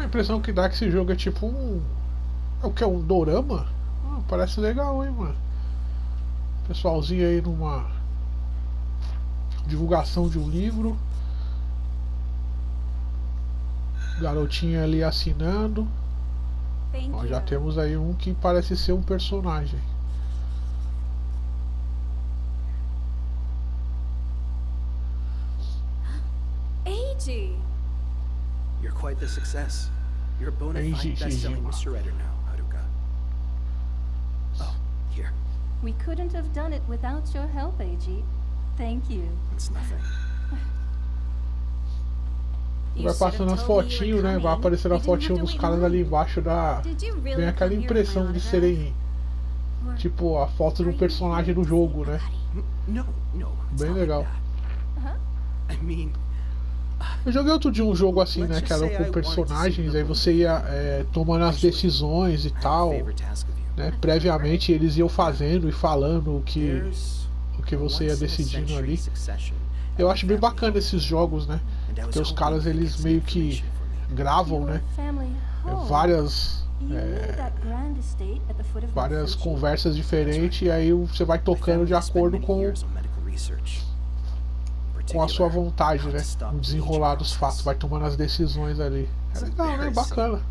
A impressão que dá é que esse jogo é tipo um... É o que? É um dorama? Parece legal, hein, mano. Pessoalzinho aí numa divulgação de um livro. Garotinha ali assinando. Ó, já temos aí um que parece ser um personagem. Eiji! You're quite the success. You're a bona fide best-selling mystery writer now, Haruka. Oh, here. We couldn't have done it without your help, Eiji. Thank you. It's nothing. Vai passando as fotinhos, né? Vai aparecendo a fotinho dos caras ali embaixo da... Vem aquela impressão de serem... Tipo, a foto do personagem do jogo, né? Bem legal. Eu joguei outro dia um jogo assim, né? Que era com personagens, aí você ia tomando as decisões e tal, né? Previamente eles iam fazendo e falando o que você ia decidindo ali. Eu acho bem bacana esses jogos, né? Porque os caras eles meio que gravam, né? Várias conversas diferentes e aí você vai tocando de acordo com a sua vontade, né? O desenrolar dos fatos, vai tomando as decisões ali. É legal, né? Bacana.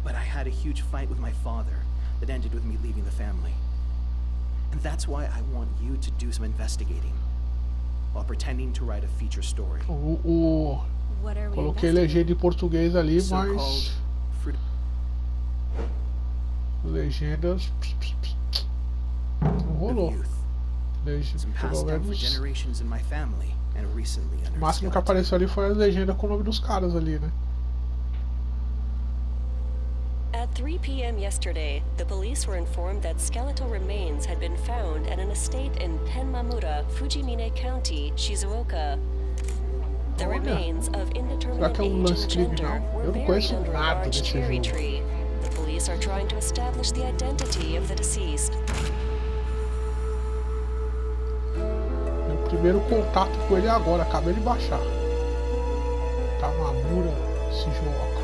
Coloquei legenda em português ali, mas legendas não rolou. Pelo menos o máximo que apareceu ali foi a legenda com o nome dos caras ali, né? At 3 p.m. yesterday, the police were informed that skeletal remains had been found at an estate in Penmamura, Fujimine County, Shizuoka. The remains of indeterminate age and gender were buried under a large cherry tree. The police are trying to establish the identity of the deceased. Meu primeiro contato com ele é agora, acabei de baixar. Tamamura Shizuoka.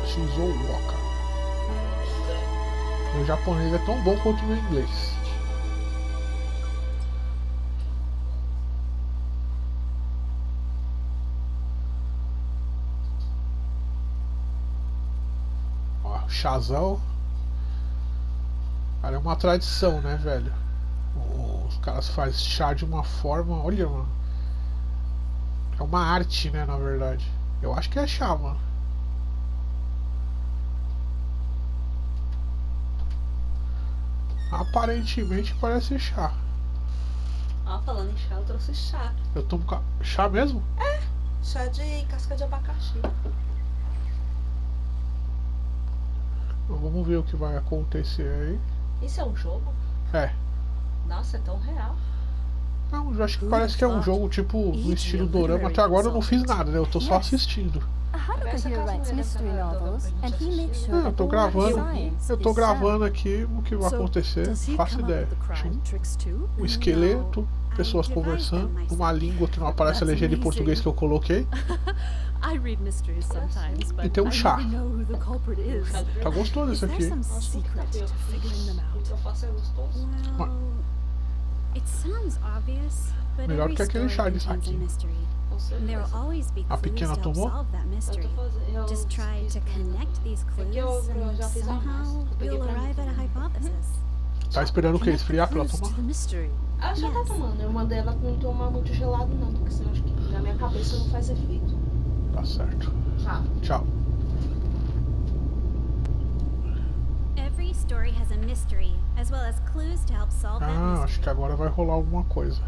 Shizuoka. Meu japonês é tão bom quanto o meu inglês. Ó, chazão. Cara, é uma tradição, né, velho? Os caras fazem chá de uma forma, olha, mano. É uma arte, né, na verdade. Eu acho que é chá, mano. Aparentemente parece chá. Ó, falando em chá, eu trouxe chá. Eu tomo chá mesmo? É, chá de casca de abacaxi. Então, vamos ver o que vai acontecer aí. Isso é um jogo? É. Nossa, é tão real. Não, eu acho que parece que é um jogo tipo no estilo dorama. Até agora eu não fiz nada, né? Eu tô só assistindo. Eu tô gravando aqui o que vai acontecer, faço ideia. Um esqueleto, pessoas conversando, uma língua que não aparece a legenda em português que eu coloquei. E tem um chá. Tá gostoso isso aqui. Melhor que aquele chá de saquinho. A pequena tomou? Tá esperando o que? Esfriar pra ela tomar? Ela já tá tomando. Eu mandei ela não tomar muito gelado não, porque senão acho que na minha cabeça não faz efeito. Tá certo. Tchau. Tchau. Ah, acho que agora vai rolar alguma coisa.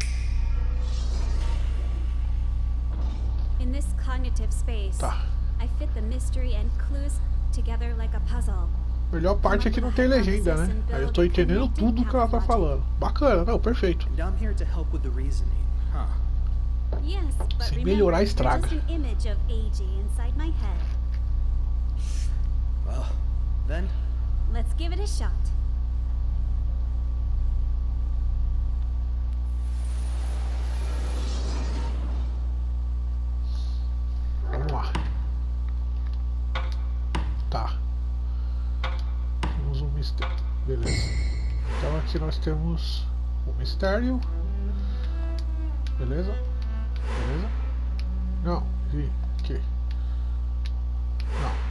In this cognitive space, Tá. I fit the mystery and clues together like a puzzle. Melhor parte é que não tem legenda, né? Aí eu tô entendendo tudo que ela tá falando. Bacana, não, perfeito. Se melhorar, estraga. Well, then. Let's give it a shot. Vamos lá. beleza. Então aqui nós temos o mistério. Beleza? Beleza? Não, vi. Aqui. Não.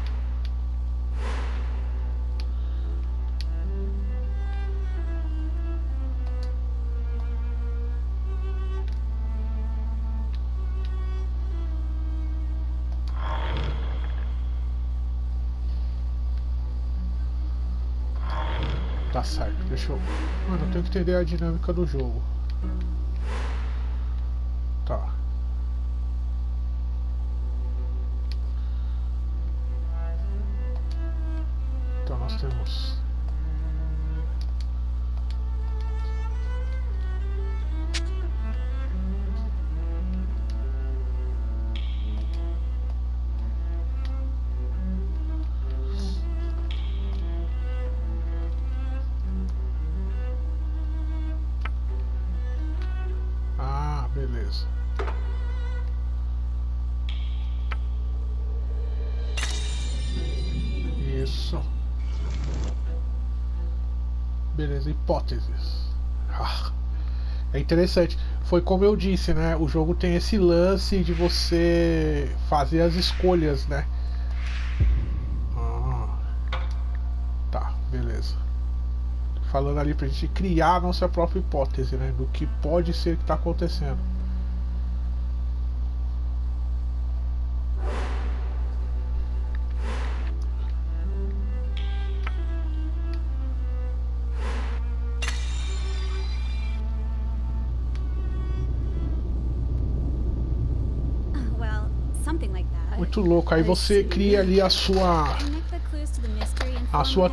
Tá certo, deixa eu... Mano, eu tenho que entender a dinâmica do jogo. Tá. Então nós temos... Beleza. Isso. Beleza, hipóteses. É interessante. Foi como eu disse, né? O jogo tem esse lance de você fazer as escolhas, né? Tá, beleza. Falando ali pra gente criar a nossa própria hipótese, né? Do que pode ser que tá acontecendo. Muito louco. Aí você cria ali a sua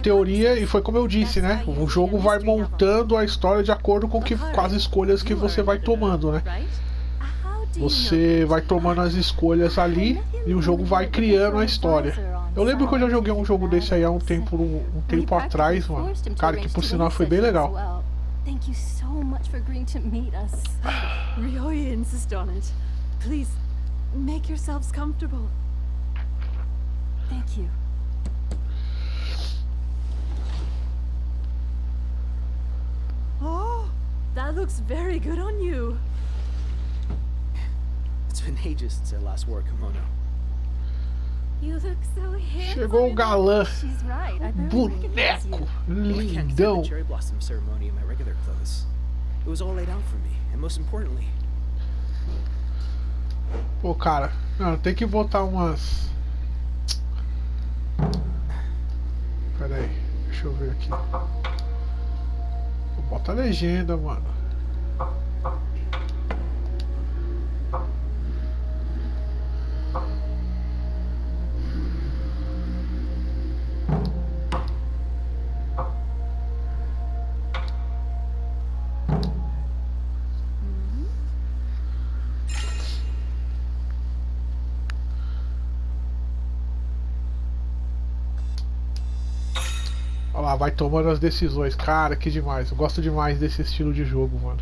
teoria, e foi como eu disse, né? O jogo vai montando a história de acordo com as escolhas que você vai tomando, né? Você vai tomando as escolhas ali e o jogo vai criando a história. Eu lembro que eu já joguei um jogo desse aí há um tempo atrás, mano. Cara, que por sinal foi bem legal. Thank you so much for agreeing to meet us. Ryoya insist on it. Please, make yourselves comfortable. Thank you. Oh, that looks very good on you. It's been ages since I last wore a kimono. You look so handsome. Chegou o galã. She's right. I barely recognize Boneco. you. I can't fit Lindão. the cherry blossom ceremony in my regular clothes. It was all laid out for me, and most importantly, Pô, cara, não, tem que botar umas... Pera aí, deixa eu ver aqui. Bota a legenda, mano. Olha lá, vai tomando as decisões. Cara, que demais. Eu gosto demais desse estilo de jogo, mano.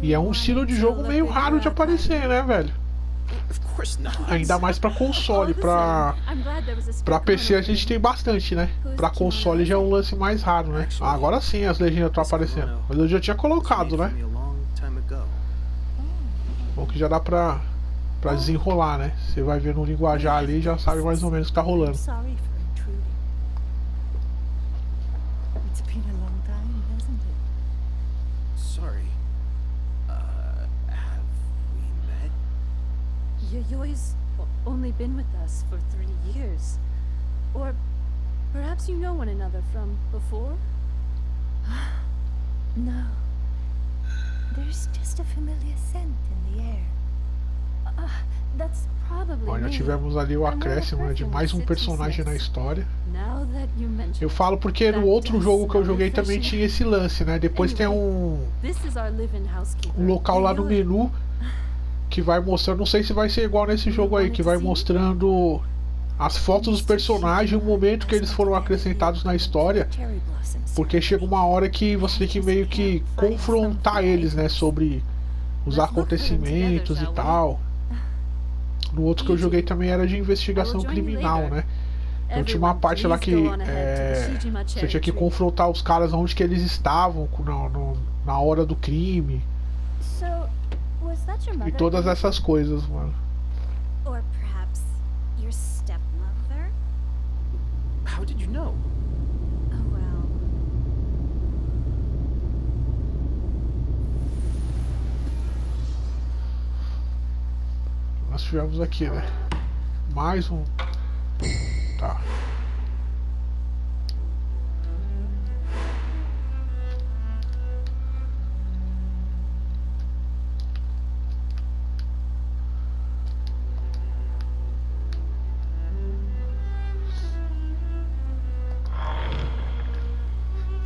E é um estilo de jogo meio raro de aparecer, né, velho? of course not. Ainda mais pra console. Pra PC a gente tem bastante, né? Pra console já é um lance mais raro, né? Ah, agora sim as legendas estão aparecendo. Mas eu já tinha colocado, né? Bom que já dá pra desenrolar, né? Você vai ver no linguajar ali e já sabe mais ou menos o que tá rolando. Sorry for intruding. It's been a long time, hasn't it? Sorry. Have we met? Yoyoi's only been with us for 3 years. Or perhaps you know one another from before? No. There's just a familiar scent in the air. That's probably Bom, já me. tivemos ali o acréscimo, né, de mais um personagem na história. Now that you mention Eu falo porque no outro jogo que eu joguei também tinha esse lance, né? Depois tem this is our live-in housekeeper. um local lá no menu que vai mostrando, não sei se vai ser igual nesse jogo aí, que vai mostrando as fotos dos personagens e o momento que eles foram acrescentados na história, porque chega uma hora que você tem que meio que confrontar eles, né, sobre os acontecimentos e tal. No outro que eu joguei também era de investigação criminal, né? Então tinha uma Everyone, parte lá please que go on ahead to the Shijima você cherry tinha que tree. confrontar os caras onde que eles estavam na hora do crime So, was that your e mother? todas essas coisas, mano. Or perhaps your stepmother? How did you know? Oh well. Nós tivemos aqui, né? Mais um. Tá.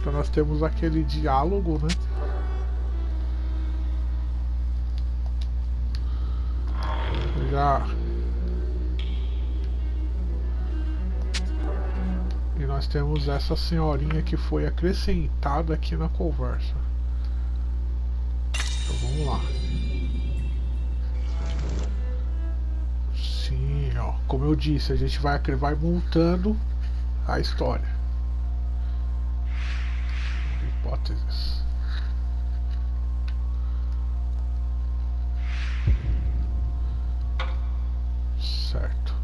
Então nós temos aquele diálogo, né? Já. E nós temos essa senhorinha que foi acrescentada aqui na conversa. Então vamos lá. Sim, ó. Como eu disse, a gente vai montando a história. Hipóteses. Certo.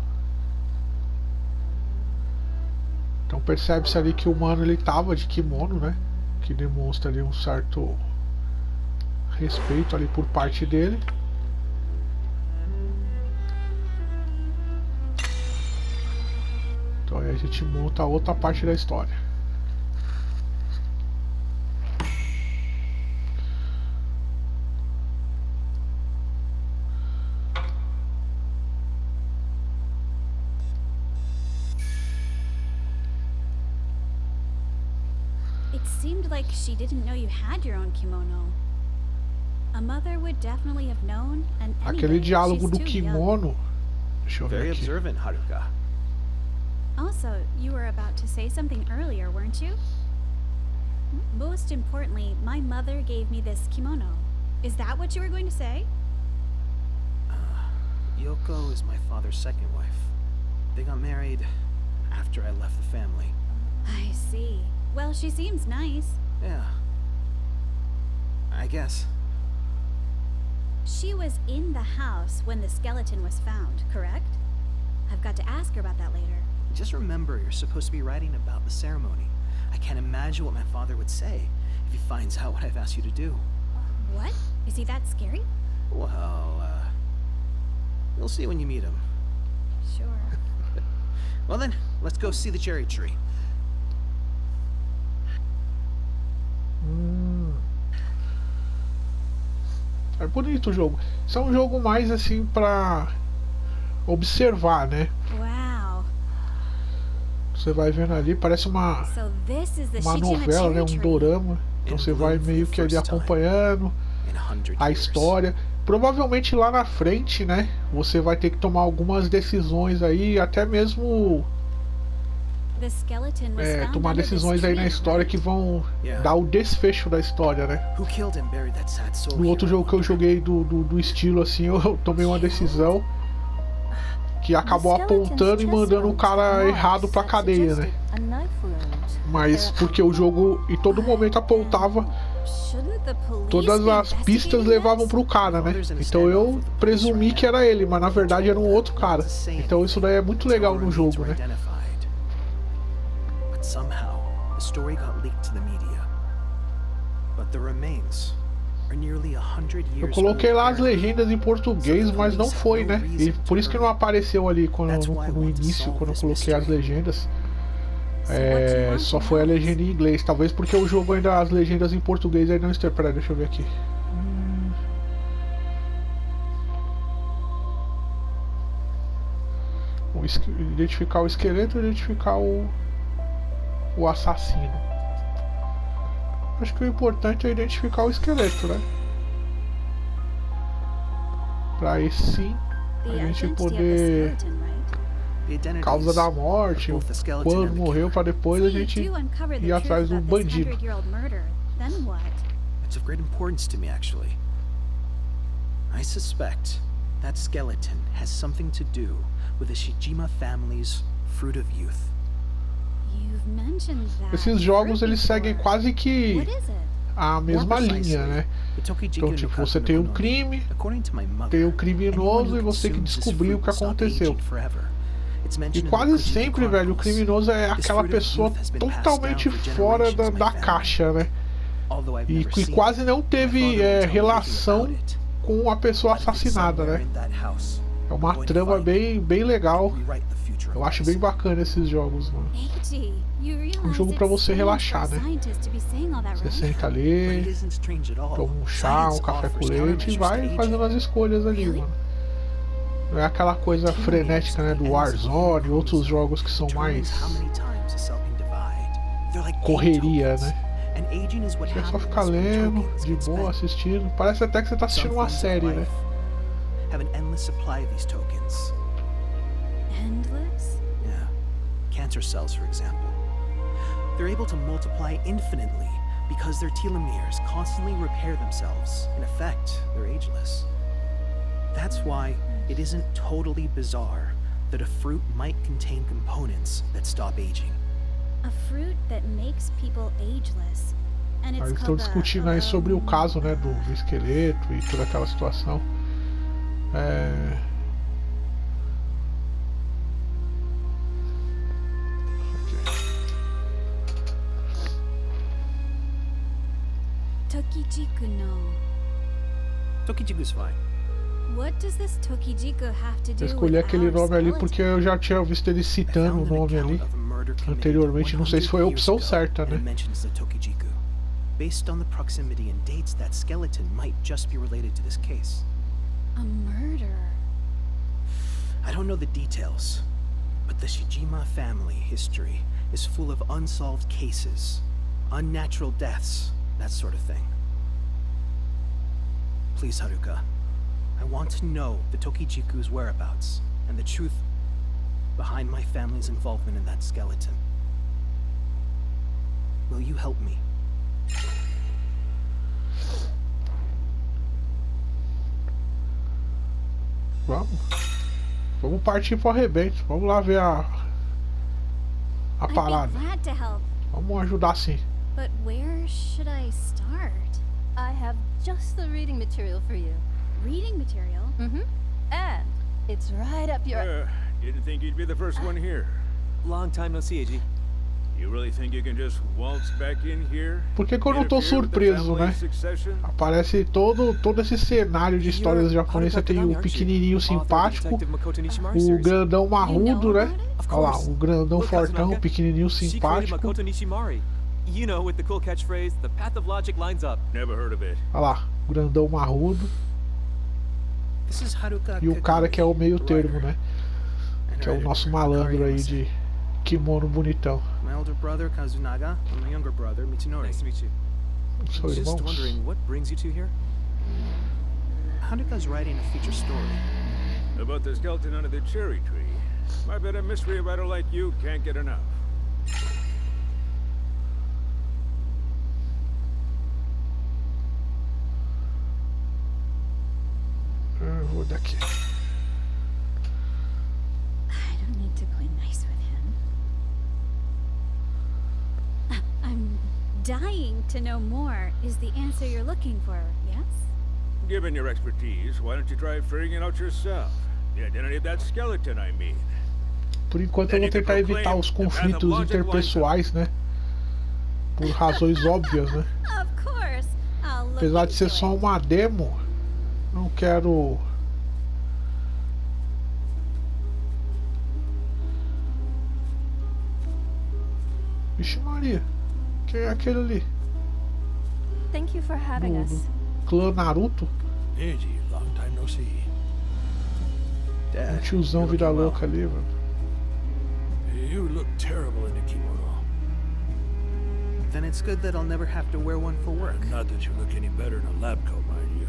Então percebe-se ali que o mano ele tava de kimono, né? Que demonstra ali um certo respeito ali por parte dele. Então aí a gente monta a outra parte da história. It seemed like she didn't know you had your own kimono. A mother would definitely have known, and Aquele anyway, diálogo she's do too young. kimono. Deixa eu ver Very aqui. observant, Haruka. Also, you were about to say something earlier, weren't you? Most importantly, my mother gave me this kimono. Is that what you were going to say? Yoko is my father's second wife. They got married after I left the family. I see. Well, she seems nice. Yeah. I guess. She was in the house when the skeleton was found, correct? I've got to ask her about that later. Just remember, you're supposed to be writing about the ceremony. I can't imagine what my father would say if he finds out what I've asked you to do. What? Is he that scary? Well, you'll see when you meet him. Sure. Well then, let's go see the cherry tree. É bonito o jogo. Isso é um jogo mais assim pra observar, né? Wow. Você vai vendo ali, parece uma So this is the novela, Shijima né? Um cherry tree. dorama. Então você vai meio que ali acompanhando In 100 a years. história. Provavelmente lá na frente, né? Você vai ter que tomar algumas decisões aí, até mesmo The skeleton was found tomar under this decisões aí na tree, história right? que vão Yeah. dar o desfecho da história, né? Who killed and buried that sad soul No outro hero? jogo que eu joguei do estilo assim, eu tomei uma decisão que acabou apontando e mandando o cara errado pra cadeia, né? Mas porque o jogo em todo momento apontava, Shouldn't the police todas be as pistas investigating levavam this? pro cara, né? Então eu presumi que era ele, mas na verdade era um outro cara. Então isso daí é muito legal no jogo, né? But somehow, the story got leaked to the media. But the remains are nearly 100 Eu years coloquei lá as old. legendas em português, mas não foi, né? E por isso que não apareceu ali no início, quando eu coloquei as legendas. Só foi a legenda em inglês. Talvez porque o jogo ainda, as legendas em português aí não estão. Peraí, deixa eu ver aqui. Identificar o esqueleto, identificar o assassino. Acho que o importante é identificar o esqueleto, né? Pra aí sim The a gente identity of the poder. skeleton, right? The identities Causa da morte, of both the skeleton quando and the morreu, killer. pra depois a So you gente do uncover the ir atrás truth do about this bandido. 100-year-old murder. Then what? It's of great importance to me, actually. I suspect that skeleton has something to do with the Shijima family's fruit of youth. You've mentioned that. Esses jogos fruit eles seguem before. quase que What is it? a mesma linha, né? Então, tipo, você tem um crime, tem o criminoso e você tem que descobrir o que aconteceu. E quase sempre, velho, o criminoso é aquela pessoa totalmente fora da caixa, né? E que quase não teve relação com a pessoa assassinada, né? É uma trama bem legal. Eu acho bem bacana esses jogos, mano. Um jogo pra você relaxar, né? Você senta ali, toma um chá, um café com leite e vai fazendo as escolhas ali, mano. Não é aquela coisa frenética, né, do Warzone e outros jogos que são mais correria, né? Você é só ficar lendo, de boa, assistindo. Parece até que você tá assistindo uma série, né? Endless? Yeah. Cancer cells, for example. They're able to multiply infinitely because their telomeres constantly repair themselves. In effect, they're ageless. That's why it isn't totally bizarre that a fruit might contain components that stop aging. A fruit that makes people ageless. And it's Eles estão discutindo aí sobre o caso, né, do esqueleto e toda aquela situação. Tokijiku no. Tokijiku is fine. What does this Tokijiku have to do Eu escolhi with aquele our nome ali skeleton? porque eu já tinha visto ele citando o nome ali anteriormente. Não sei se foi a opção certa, né? Based on the proximity and dates, that skeleton might just be related to this case. A murder. I don't know the details, but the Shijima family history is full of unsolved cases, unnatural deaths, that sort of thing. Please, Haruka, I want to know the Tokijiku's whereabouts and the truth behind my family's involvement in that skeleton. Will you help me? Vamos partir pro arrebento. Vamos lá ver a parada. I'd be glad to help. Vamos ajudar sim. But where should I start? I have just the reading material for you. Reading material? Mm-hmm. And it's right up your... Didn't think you'd be the first one here. Long time no see, AG. You really think you can just waltz back in here? Por que eu não tô surpreso, né? Aparece todo esse cenário de histórias japonesas. Tem o pequenininho simpático, o grandão marrudo, né? Olha lá, o grandão fortão, o pequenininho simpático. You know, with the cool catchphrase, the path of logic lines up. Never heard of it. Olha lá, o grandão marrudo. E o cara que é o meio termo, né? Que é o nosso malandro aí de kimono bonitão. My elder brother Kazunaga and my younger brother Mitsunori. Nice to meet you. São Just irmãos. wondering, what brings you two here? Haruka's writing a feature story About the skeleton under the cherry tree. I bet a mystery writer like you can't get enough. Eu vou daqui. I don't need to play nice with him. I'm dying to know more is the answer you're looking for, yes? Given your expertise, why don't you try figuring it out yourself? The identity of that skeleton, I mean. Por enquanto eu vou tentar evitar os conflitos interpessoais, né? Por razões óbvias, né? Of course. I'll look Apesar de ser into só it. uma demo, não quero... Vixe Maria, quem é aquele ali? Thank you for having Do us. clã Naruto? Angie, long time no see. Um tiozão vida louca ali, mano. You look terrible in a kimono. Then it's good that I'll never have to wear one for work. Not that you look any better in a lab coat, mind you.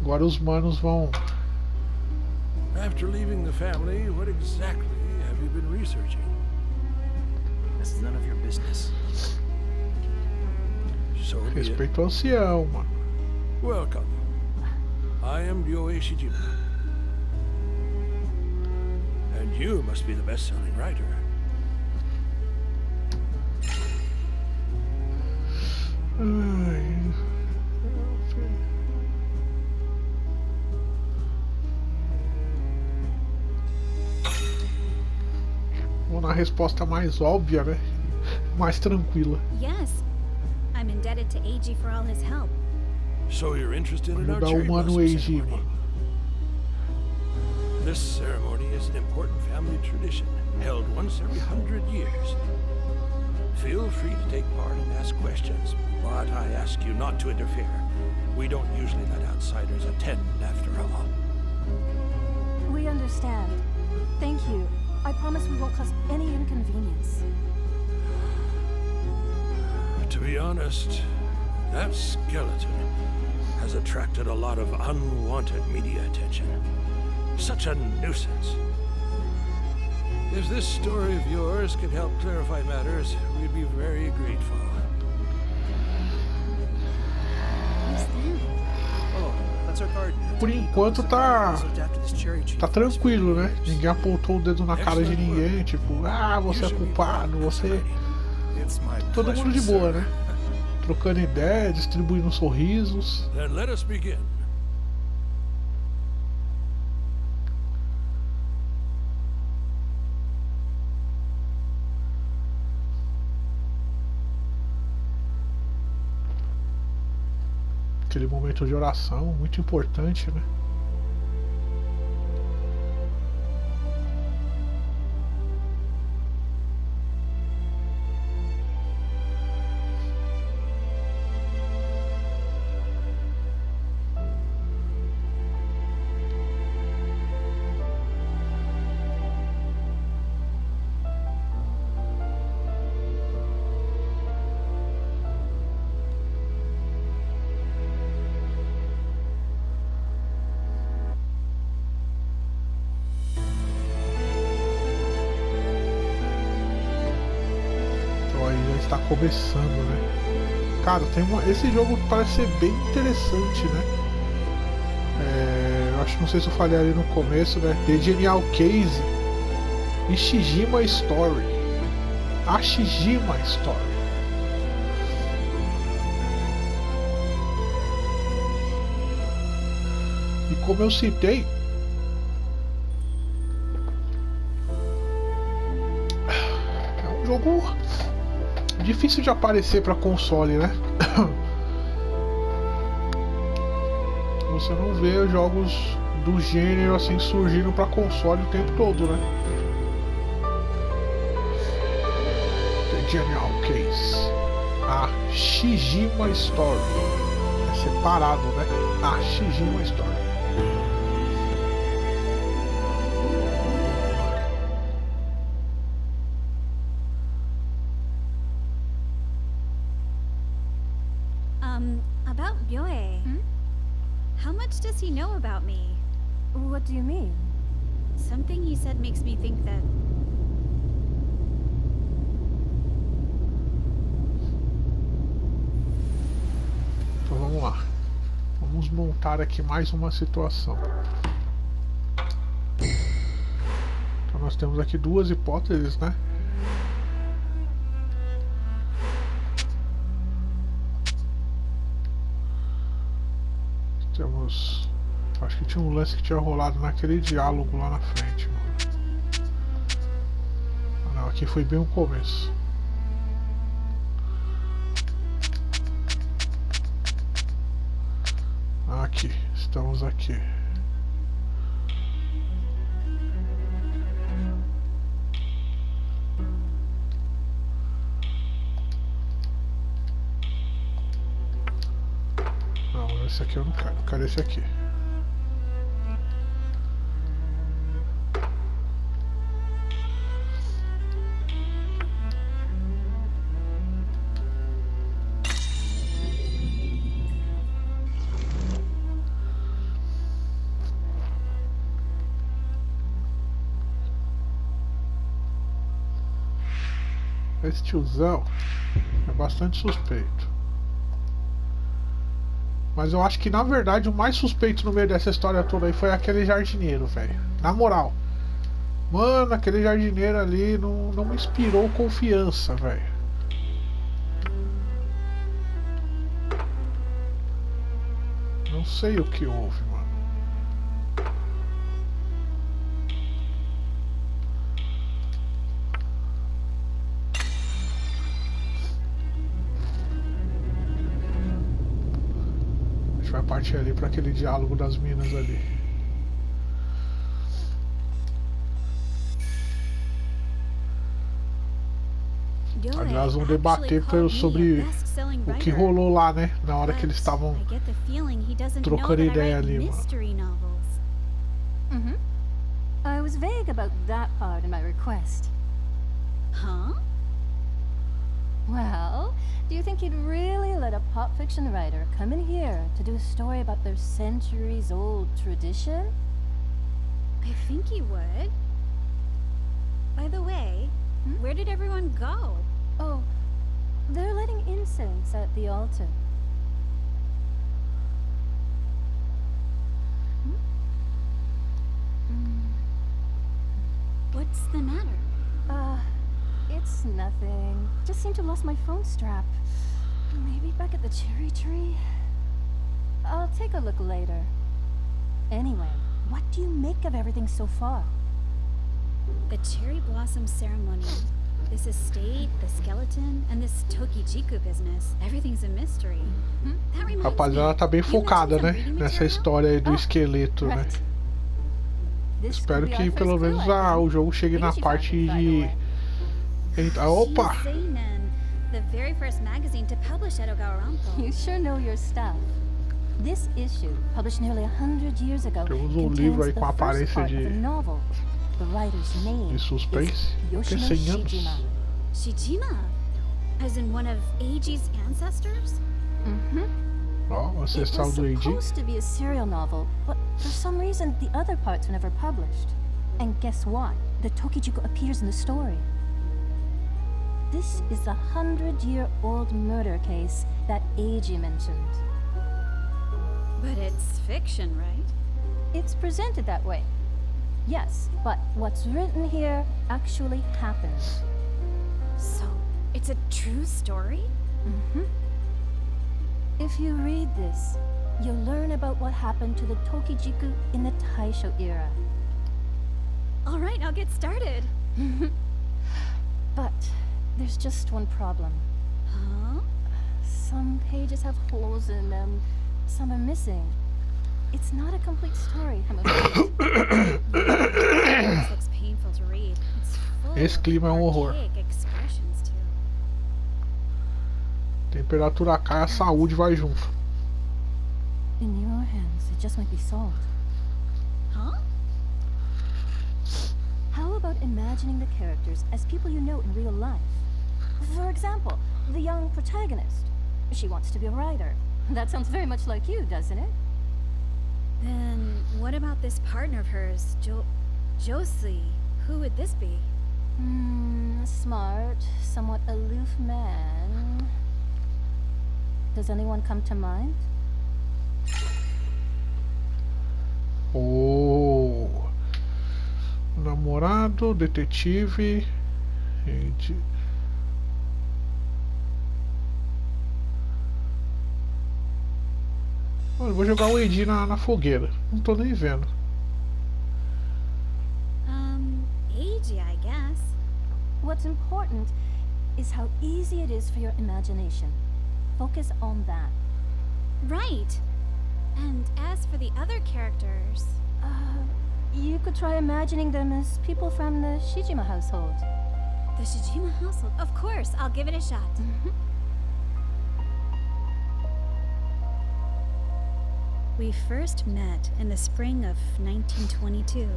Agora os manos vão... After leaving the family, what exactly have you been researching? This is none of your business. So be it. Respeito ao ancião, mano. Welcome. I am Ryoe Shijima. You must be the best-selling writer. Vou na resposta mais óbvia, né? Mais tranquila. Yes. I'm indebted to Eiji for all his help. So you're interested in our Ajudar o cherry Mano blossom Shijima. ceremony? This ceremony is an important family tradition, held once every 100 years. Feel free to take part and ask questions, but I ask you not to interfere. We don't usually let outsiders attend, after all. We understand. Thank you. I promise we won't cause any inconvenience. To be honest, that skeleton has attracted a lot of unwanted media attention. Such a nuisance. If this story of yours can help clarify matters, we'd be very grateful. Oh, that's our garden. Por enquanto tá tranquilo, né? Ninguém apontou o dedo na cara de ninguém, tipo, ah, você é culpado, você... Todo mundo de boa, né? Trocando ideia, distribuindo sorrisos. Then let us begin. Aquele momento de oração, muito importante, né? Está começando, né? Cara, esse jogo parece ser bem interessante, né? Eu acho que não sei se eu falei ali no começo, né? The Genial Case e Shijima Story. A Shijima Story. E como eu citei, é um jogo difícil de aparecer para console, né? Você não vê jogos do gênero assim surgindo para console o tempo todo, né? The Genial Case, a Shijima Story, é separado, né? A Shijima Story. About Byoe. How much does he know about me? What do you mean? Something he said makes me think that... Então vamos lá. Vamos montar aqui mais uma situação. Então nós temos aqui duas hipóteses, né? Temos... Acho que tinha um lance que tinha rolado naquele diálogo lá na frente, mano. Ah, não, aqui foi bem o começo. Aqui, estamos aqui. Não, esse aqui eu não quero esse aqui. Esse tiozão é bastante suspeito. Mas eu acho que na verdade o mais suspeito no meio dessa história toda aí foi aquele jardineiro, velho. Na moral. Mano, aquele jardineiro ali não me inspirou confiança, velho. Não sei o que houve, mano. A gente vai partir ali para aquele diálogo das minas ali. Aliás, vão debater sobre o que rolou lá, né? Na hora que eles estavam trocando ideia ali, mano. Mm-hmm. I was vague about that part in my request. Huh? Well, do you think you'd really let a pop fiction writer come in here to do a story about their centuries-old tradition? I think he would. By the way, where did everyone go? Oh, they're lighting incense at the altar. What's the matter? It's nothing. Just seem to have lost my phone strap. Maybe back at the cherry tree? I'll take a look later. Anyway, what do you make of everything so far? The cherry blossom ceremony, this estate, the skeleton, and this Tokijiku business. Everything's a mystery. That reminds Rapaziada, tá bem me, you focada, mentioned né? some reading Nessa material? história aí do esqueleto, né? Right. This Espero could be que our pelo first menos clue, I think. o jogo chegue na Easy parte finding, by the de... way. Opa! Seinen, the very first magazine to publish Edogawa Rampo. You sure know your stuff. This issue, published nearly 100 years ago, Temos contains livro aí the com a first aparência part of a de novel. The writer's name de suspense. is Tem Yoshino 100 anos. Shijima. Shijima? As in one of Eiji's ancestors? Ó, o It ancestral was do Eiji. supposed to be a serial novel, but for some reason the other parts were never published. And guess what? The Tokijiku appears in the story. This is the 100-year-old murder case that Eiji mentioned. But it's fiction, right? It's presented that way. Yes, but what's written here actually happened. So, it's a true story? If you read this, you'll learn about what happened to the Tokijiku in the Taisho era. Alright, I'll get started. But there's just one problem. Huh? Some pages have holes in them, some are missing. It's not a complete story, I'm afraid. This looks painful to read. It's full Esse of clima é um horror. archaic expressions too. Temperatura cai, a saúde vai junto. In your hands, it just might be solved. Huh? How about imagining the characters as people you know in real life? For example, the young protagonist. She wants to be a writer. That sounds very much like you, doesn't it? Then what about this partner of hers, Josie? Who would this be? A smart, somewhat aloof man. Does anyone come to mind? Oh, namorado, detetive, gente. Olha, eu vou jogar o Eiji na fogueira. Não tô nem vendo. Eiji, I guess. What's important is how easy it is for your imagination. Focus on that. Right. And as for the other characters... You could try imagining them as people from the Shijima household. The Shijima household? Of course, I'll give it a shot. We first met in the spring of 1922,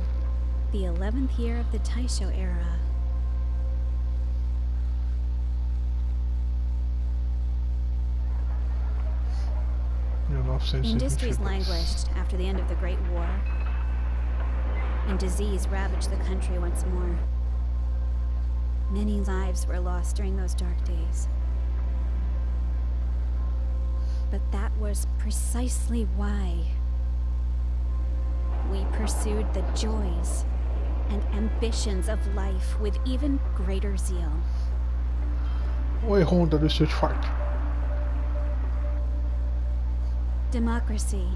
the 11th year of the Taisho era. Industries languished after the end of the Great War, and disease ravaged the country once more. Many lives were lost during those dark days. But that was precisely why we pursued the joys and ambitions of life with even greater zeal. Oi, Honda do Street Fighter. Democracy.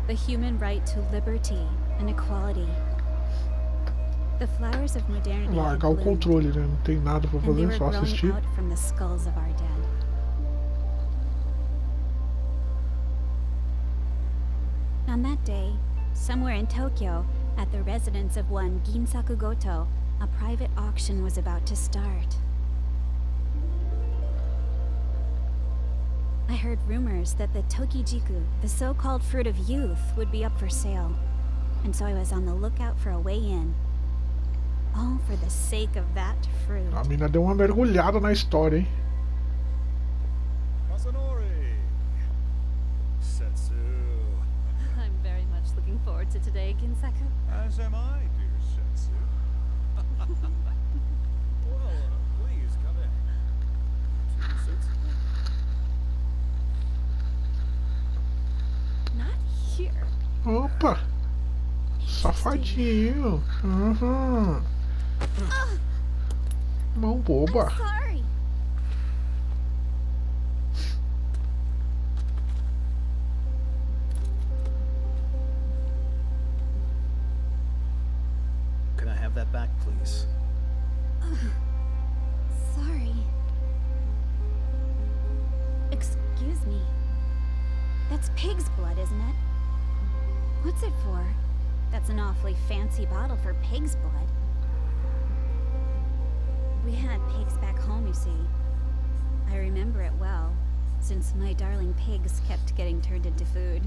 The human right to liberty and equality. The flowers of modernity Largar o controle, né? Não tem nada pra and they fazer, were só growing assistir. out from the skulls of our dead. On that day, somewhere in Tokyo, at the residence of one Ginsaku Goto, a private auction was about to start. I heard rumors that the Tokijiku, the so-called fruit of youth, would be up for sale, and so I was on the lookout for a way in. All for the sake of that fruit. A mina deu uma mergulhada na história, hein? Masanori! Setsu. I'm very much looking forward to today, Ginsaku. As am I, dear Setsu. Well, please come in. Setsu. Not here. Opa! Safadinho. Uhum. Mão boba. I'm sorry. Can I have that back, please? Sorry. Excuse me. That's pig's blood, isn't it? What's it for? That's an awfully fancy bottle for pig's blood. We had pigs back home, you see. I remember it well, since my darling pigs kept getting turned into food.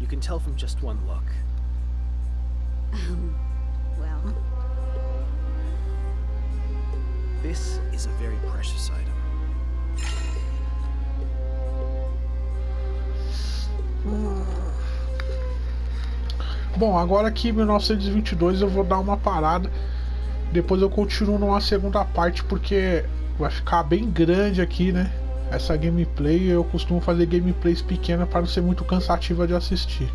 You can tell from just one look. Well, This is a very precious item. Bom, agora aqui em 1922 eu vou dar uma parada. Depois eu continuo numa segunda parte, porque vai ficar bem grande aqui, né? Essa gameplay, eu costumo fazer gameplays pequenas para não ser muito cansativa de assistir.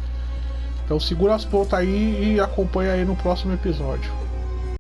Então segura as pontas aí e acompanha aí no próximo episódio.